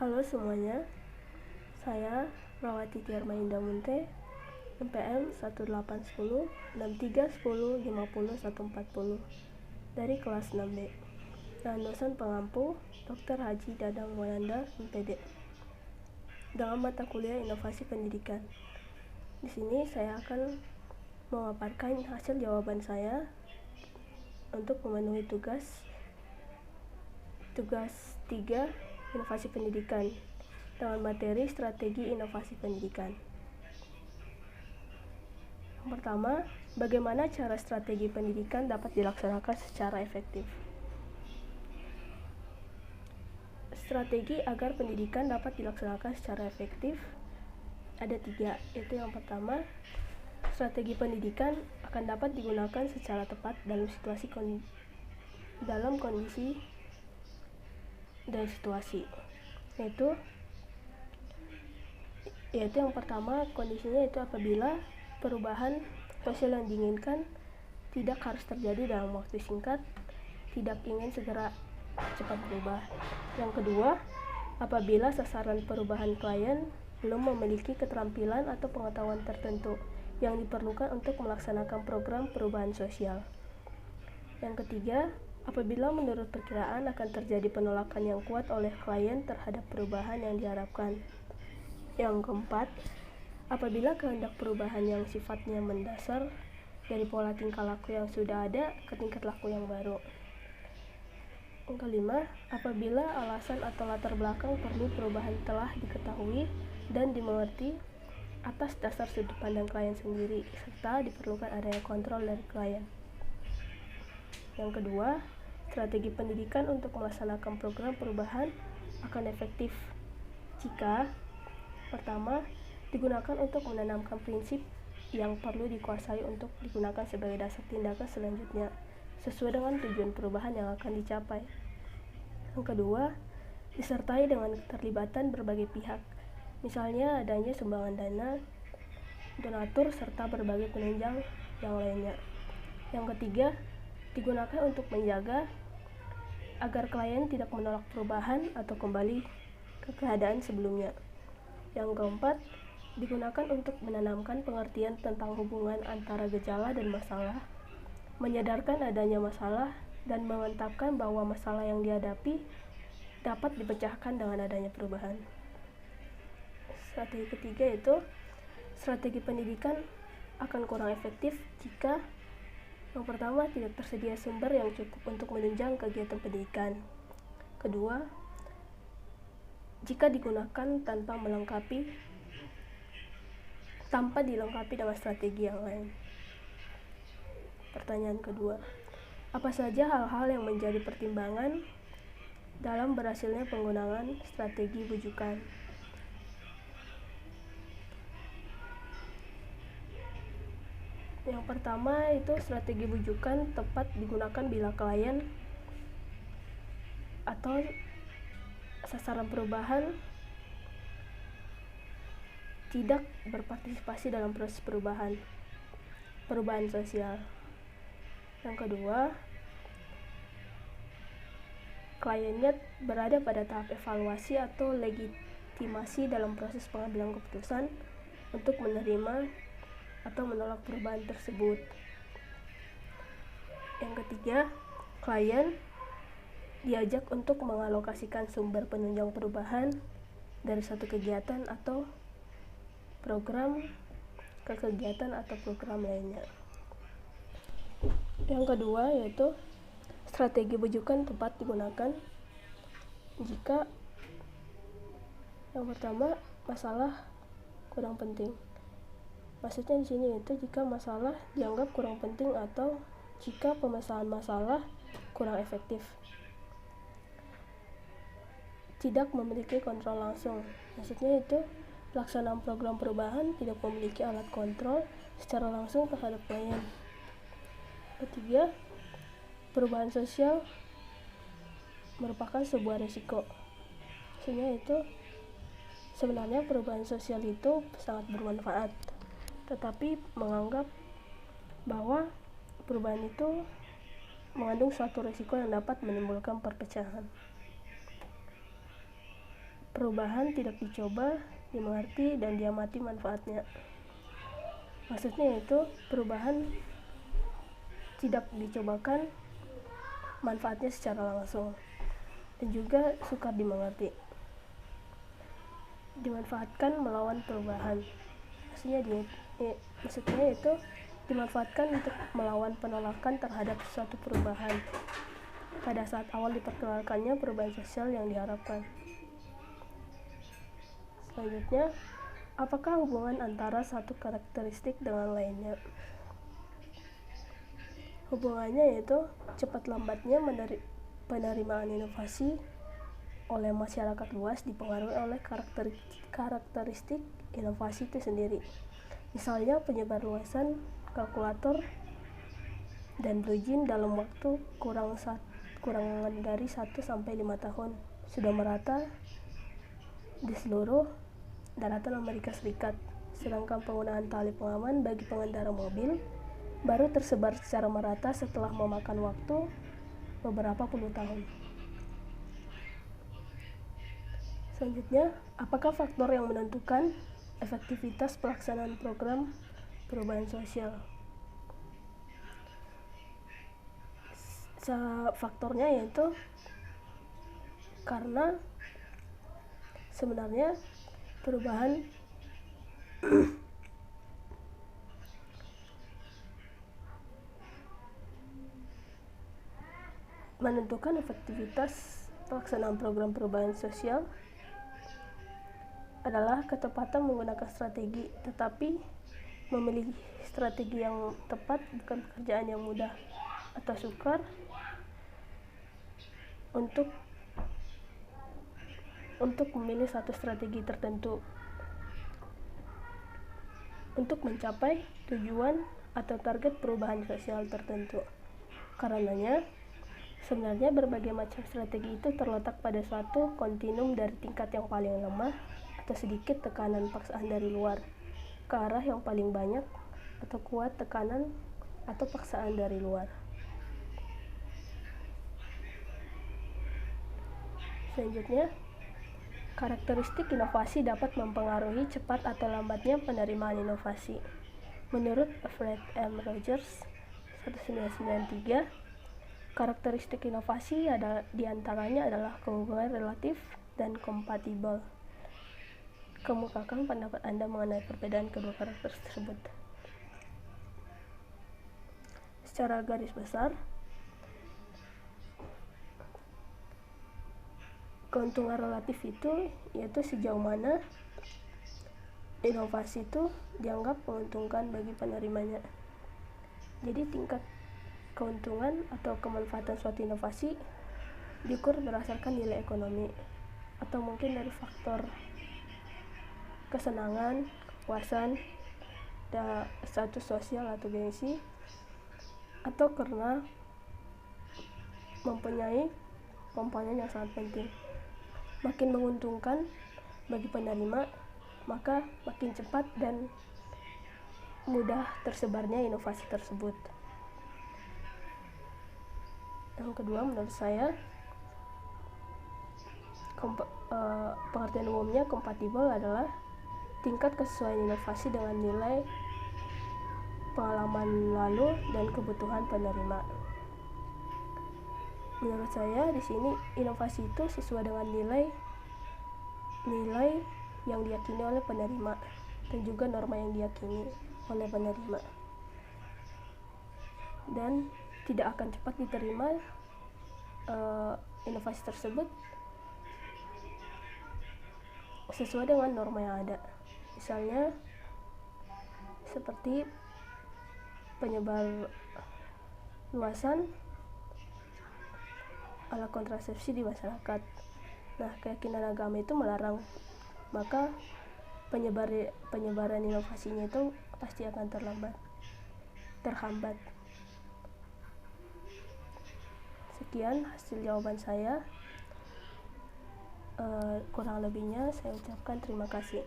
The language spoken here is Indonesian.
Halo semuanya, saya Rawati Tiarma Indah Munte, NPM 18106310504140 dari kelas 6B, dan dosen pengampu Dr. Haji Dadang Moyanda, MPD, dalam mata kuliah Inovasi Pendidikan. Di sini saya akan memaparkan hasil jawaban saya untuk memenuhi tugas 3 Inovasi Pendidikan dengan materi strategi inovasi pendidikan. Yang pertama, bagaimana cara strategi pendidikan dapat dilaksanakan secara efektif? Strategi agar pendidikan dapat dilaksanakan secara efektif ada 3, yaitu yang pertama, strategi pendidikan akan dapat digunakan secara tepat dalam kondisi dan situasi, yaitu yang pertama, kondisinya itu apabila perubahan sosial yang diinginkan tidak harus terjadi dalam waktu singkat, tidak ingin segera cepat berubah. Yang kedua, apabila sasaran perubahan klien belum memiliki keterampilan atau pengetahuan tertentu yang diperlukan untuk melaksanakan program perubahan sosial. Yang ketiga, apabila menurut perkiraan akan terjadi penolakan yang kuat oleh klien terhadap perubahan yang diharapkan. Yang keempat, apabila kehendak perubahan yang sifatnya mendasar dari pola tingkah laku yang sudah ada ke tingkat laku yang baru. Yang kelima, apabila alasan atau latar belakang perlu perubahan telah diketahui dan dimengerti atas dasar sudut pandang klien sendiri, serta diperlukan adanya kontrol dari klien. Yang kedua, strategi pendidikan untuk melaksanakan program perubahan akan efektif jika pertama, digunakan untuk menanamkan prinsip yang perlu dikuasai untuk digunakan sebagai dasar tindakan selanjutnya sesuai dengan tujuan perubahan yang akan dicapai. Yang kedua, disertai dengan keterlibatan berbagai pihak, misalnya adanya sumbangan dana, donatur, serta berbagai penunjang yang lainnya. Yang ketiga, digunakan untuk menjaga agar klien tidak menolak perubahan atau kembali ke keadaan sebelumnya. Yang keempat, digunakan untuk menanamkan pengertian tentang hubungan antara gejala dan masalah, menyadarkan adanya masalah, dan memantapkan bahwa masalah yang dihadapi dapat dipecahkan dengan adanya perubahan. Strategi ketiga yaitu strategi pendidikan akan kurang efektif jika yang pertama, tidak tersedia sumber yang cukup untuk menunjang kegiatan pendidikan. Kedua, jika digunakan tanpa dilengkapi dengan strategi yang lain. Pertanyaan kedua, apa saja hal-hal yang menjadi pertimbangan dalam berhasilnya penggunaan strategi bujukan? Yang pertama itu strategi bujukan tepat digunakan bila klien atau sasaran perubahan tidak berpartisipasi dalam proses perubahan sosial. Yang kedua, kliennya berada pada tahap evaluasi atau legitimasi dalam proses pengambilan keputusan untuk menerima atau menolak perubahan tersebut. Yang ketiga, klien diajak untuk mengalokasikan sumber penunjang perubahan dari satu kegiatan atau program ke kegiatan atau program lainnya. Yang kedua yaitu strategi bujukan tepat digunakan jika yang pertama masalah kurang penting. Maksudnya di sini itu jika masalah dianggap kurang penting atau jika pemecahan masalah kurang efektif. Tidak memiliki kontrol langsung. Maksudnya itu pelaksanaan program perubahan tidak memiliki alat kontrol secara langsung terhadap klien. Ketiga, perubahan sosial merupakan sebuah risiko. Maksudnya itu sebenarnya perubahan sosial itu sangat bermanfaat, tetapi menganggap bahwa perubahan itu mengandung suatu risiko yang dapat menimbulkan perpecahan. perubahan tidak dicoba, dimengerti, dan diamati manfaatnya. Maksudnya yaitu perubahan tidak dicobakan manfaatnya secara langsung, dan juga sukar dimengerti. Dimanfaatkan melawan perubahan. Maksudnya itu dimanfaatkan untuk melawan penolakan terhadap suatu perubahan pada saat awal diperkenalkannya perubahan sosial yang diharapkan. Selanjutnya, apakah hubungan antara satu karakteristik dengan lainnya? Hubungannya yaitu cepat lambatnya penerimaan inovasi oleh masyarakat luas dipengaruhi oleh karakteristik inovasi itu sendiri. Misalnya penyebarluasan kalkulator dan blue jean dalam waktu kurang dari 1-5 tahun sudah merata di seluruh daratan Amerika Serikat, sedangkan penggunaan tali pengaman bagi pengendara mobil baru tersebar secara merata setelah memakan waktu beberapa puluh tahun. Selanjutnya, apakah faktor yang menentukan efektivitas pelaksanaan program perubahan sosial? Faktornya yaitu karena sebenarnya perubahan menentukan efektivitas pelaksanaan program perubahan sosial adalah ketepatan menggunakan strategi, tetapi memilih strategi yang tepat bukan pekerjaan yang mudah atau sukar. Untuk memilih satu strategi tertentu untuk mencapai tujuan atau target perubahan sosial tertentu. Karenanya, sebenarnya berbagai macam strategi itu terletak pada suatu kontinum dari tingkat yang paling lemah atau sedikit tekanan paksaan dari luar ke arah yang paling banyak atau kuat tekanan atau paksaan dari luar. Selanjutnya, karakteristik inovasi dapat mempengaruhi cepat atau lambatnya penerimaan inovasi. Menurut Fred M. Rogers 1993, karakteristik inovasi diantaranya adalah kehubungan relatif dan kompatibel. Kemukakan pendapat Anda mengenai perbedaan kedua karakter tersebut. Secara garis besar, keuntungan relatif itu yaitu sejauh mana inovasi itu dianggap menguntungkan bagi penerimanya. Jadi tingkat keuntungan atau kemanfaatan suatu inovasi diukur berdasarkan nilai ekonomi atau mungkin dari faktor kesenangan, kepuasan, status sosial atau gengsi, atau karena mempunyai komponen yang sangat penting. Makin menguntungkan bagi penerima, maka makin cepat dan mudah tersebarnya inovasi tersebut. Yang kedua, menurut saya, pengertian umumnya kompatibel adalah tingkat kesesuaian inovasi dengan nilai pengalaman lalu dan kebutuhan penerima. Menurut saya di sini inovasi itu sesuai dengan nilai yang diyakini oleh penerima dan juga norma yang diyakini oleh penerima, dan tidak akan cepat diterima inovasi tersebut sesuai dengan norma yang ada. Misalnya seperti penyebar luasan alat kontrasepsi di masyarakat. Nah, keyakinan agama itu melarang, maka penyebaran inovasinya itu pasti akan terhambat. Sekian hasil jawaban saya. Kurang lebihnya saya ucapkan terima kasih.